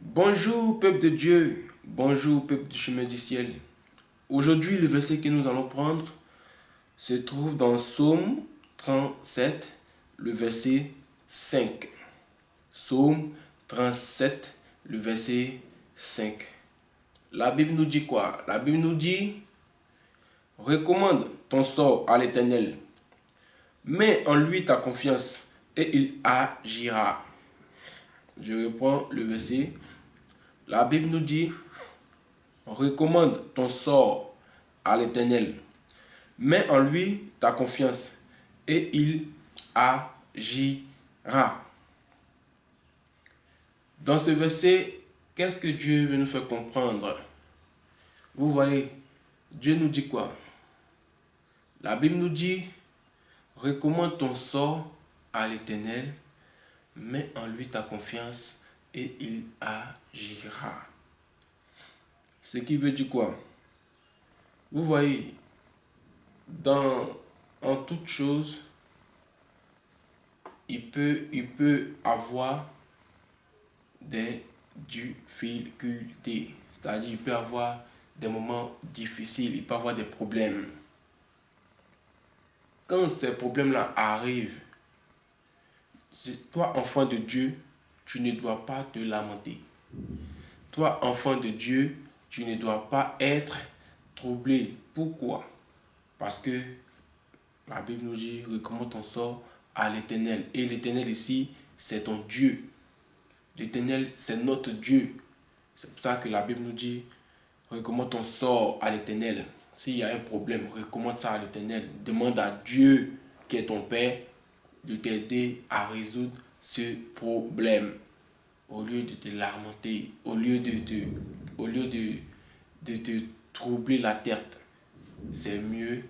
Bonjour peuple de Dieu, bonjour peuple du chemin du ciel. Aujourd'hui, le verset que nous allons prendre se trouve dans Psaume 37, le verset 5. Psaume 37, le verset 5. La Bible nous dit quoi? La Bible nous dit, recommande ton sort à l'Éternel, mets en lui ta confiance et il agira. Je reprends le verset. La Bible nous dit, recommande ton sort à l'Éternel, mets en lui ta confiance et il agira. Dans ce verset, qu'est-ce que Dieu veut nous faire comprendre? Vous voyez, Dieu nous dit quoi? La Bible nous dit, recommande ton sort à l'Éternel, mets en lui ta confiance et il agira. Ce qui veut dire quoi? Vous voyez, en toute chose, il peut avoir des difficultés. C'est-à-dire, il peut avoir des moments difficiles, il peut avoir des problèmes. Quand ces problèmes-là arrivent, toi, enfant de Dieu, tu ne dois pas te lamenter. Toi, enfant de Dieu, tu ne dois pas être troublé. Pourquoi? Parce que la Bible nous dit, recommande ton sort à l'Éternel. Et l'Éternel ici, c'est ton Dieu. L'Éternel, c'est notre Dieu. C'est pour ça que la Bible nous dit, recommande ton sort à l'Éternel. S'il y a un problème, recommande ça à l'Éternel. Demande à Dieu, qui est ton Père, de t'aider à résoudre ce problème. Au lieu de te lamenter, au lieu de te troubler la tête, c'est mieux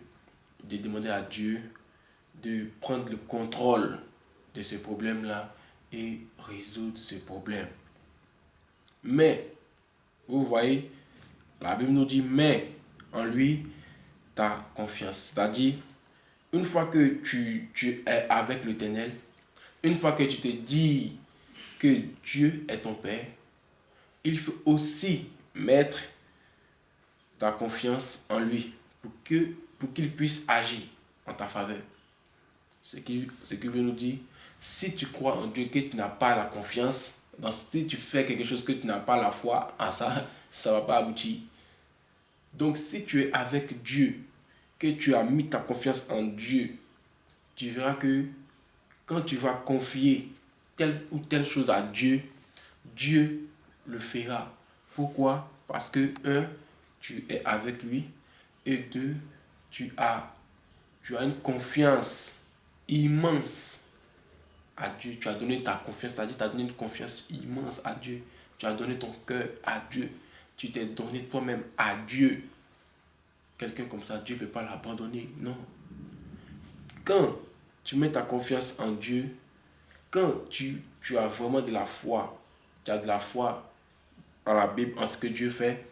de demander à Dieu de prendre le contrôle de ce problème-là et résoudre ce problème. Mais, vous voyez, la Bible nous dit, mets en lui ta confiance. C'est-à-dire, une fois que tu es avec l'Éternel, une fois que tu te dis que Dieu est ton Père, il faut aussi mettre ta confiance en lui pour qu'il puisse agir en ta faveur. Ce qui veut nous dire, si tu crois en Dieu que tu n'as pas la confiance, si tu fais quelque chose que tu n'as pas la foi, ça ne va pas aboutir. Donc si tu es avec Dieu, que tu as mis ta confiance en Dieu, tu verras que quand tu vas confier telle ou telle chose à Dieu, Dieu le fera. Pourquoi? Parce que, un, tu es avec lui, et deux, tu as une confiance immense à Dieu. Tu as donné ta confiance, c'est-à-dire tu as donné une confiance immense à Dieu. Tu as donné ton cœur à Dieu. Tu t'es donné toi-même à Dieu. Quelqu'un comme ça, Dieu ne peut pas l'abandonner. Non. Quand tu mets ta confiance en Dieu, quand tu as vraiment de la foi, tu as de la foi en la Bible, en ce que Dieu fait,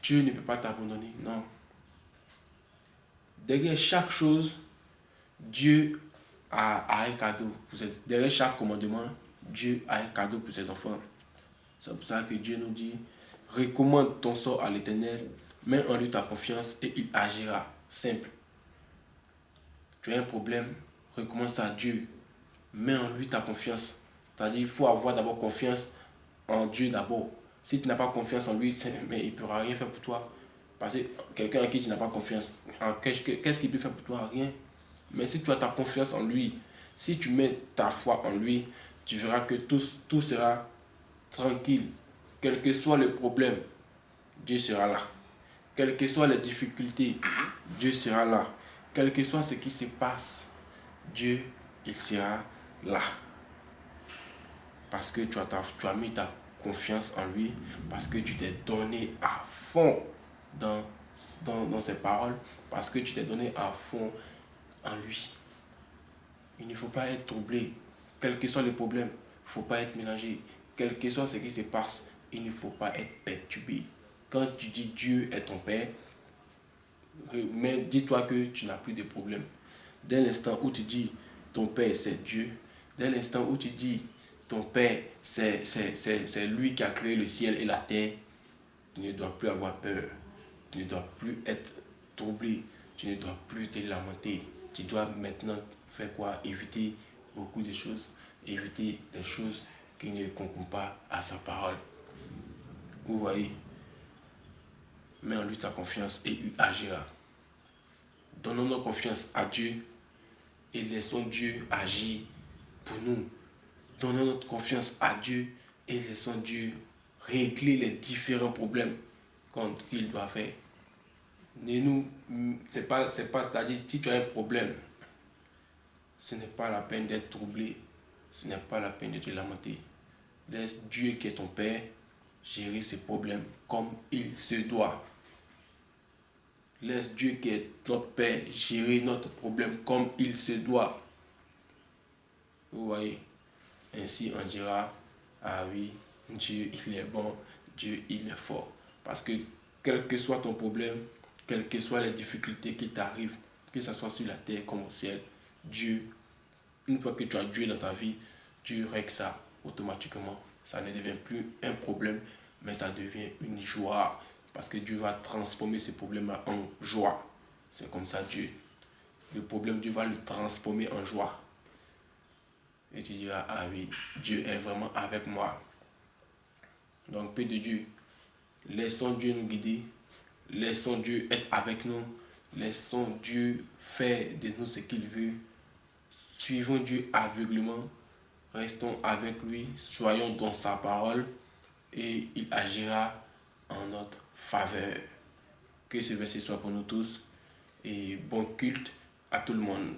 Dieu ne peut pas t'abandonner. Non. Derrière chaque chose, Dieu a un cadeau. Derrière chaque commandement, Dieu a un cadeau pour ses enfants. C'est pour ça que Dieu nous dit, recommande ton sort à l'Éternel, mets en lui ta confiance et il agira. Simple. Tu as un problème, recommande ça à Dieu. Mets en lui ta confiance. C'est-à-dire, il faut avoir d'abord confiance en Dieu d'abord. Si tu n'as pas confiance en lui, mais il ne pourra rien faire pour toi. Parce que quelqu'un en qui tu n'as pas confiance, qu'est-ce qu'il peut faire pour toi? Rien. Mais si tu as ta confiance en lui, si tu mets ta foi en lui, tu verras que tout sera tranquille. Quel que soit le problème, Dieu sera là. Quelles que soient les difficultés, Dieu sera là. Quel que soit ce qui se passe, Dieu, il sera là. Parce que tu as mis ta confiance en lui, parce que tu t'es donné à fond dans ses paroles, parce que tu t'es donné à fond en lui. Il ne faut pas être troublé, quels que soient les problèmes, il ne faut pas être mélangé, quel que soit ce qui se passe, il ne faut pas être perturbé. Quand tu dis Dieu est ton Père, mais dis-toi que tu n'as plus de problème. Dès l'instant où tu dis ton Père c'est Dieu, dès l'instant où tu dis ton Père, c'est lui qui a créé le ciel et la terre, tu ne dois plus avoir peur. Tu ne dois plus être troublé. Tu ne dois plus te lamenter. Tu dois maintenant faire quoi? Éviter beaucoup de choses. Éviter les choses qui ne concourent pas à sa parole. Vous voyez, mets en lui ta confiance et il agira. Donnons notre confiance à Dieu et laissons Dieu agir pour nous. Donnons notre confiance à Dieu et laissons Dieu régler les différents problèmes qu'il doit faire. Ne nous, c'est-à-dire, si tu as un problème, ce n'est pas la peine d'être troublé, ce n'est pas la peine de te lamenter. Laisse Dieu qui est ton Père gérer ses problèmes comme il se doit. Laisse Dieu qui est notre Père gérer notre problème comme il se doit. Vous voyez, ainsi on dira, ah oui, Dieu il est bon, Dieu il est fort. Parce que quel que soit ton problème, quelles que soient les difficultés qui t'arrivent, que ce soit sur la terre comme au ciel, Dieu, une fois que tu as Dieu dans ta vie, Dieu règle ça automatiquement. Ça ne devient plus un problème, mais ça devient une joie. Parce que Dieu va transformer ce problème-là en joie. C'est comme ça Dieu. Le problème, Dieu va le transformer en joie. Et tu diras, ah oui, Dieu est vraiment avec moi. Donc, paix de Dieu, laissons Dieu nous guider. Laissons Dieu être avec nous. Laissons Dieu faire de nous ce qu'il veut. Suivons Dieu aveuglément. Restons avec lui. Soyons dans sa parole. Et il agira en notre faveur. Que ce verset soit pour nous tous. Et bon culte à tout le monde.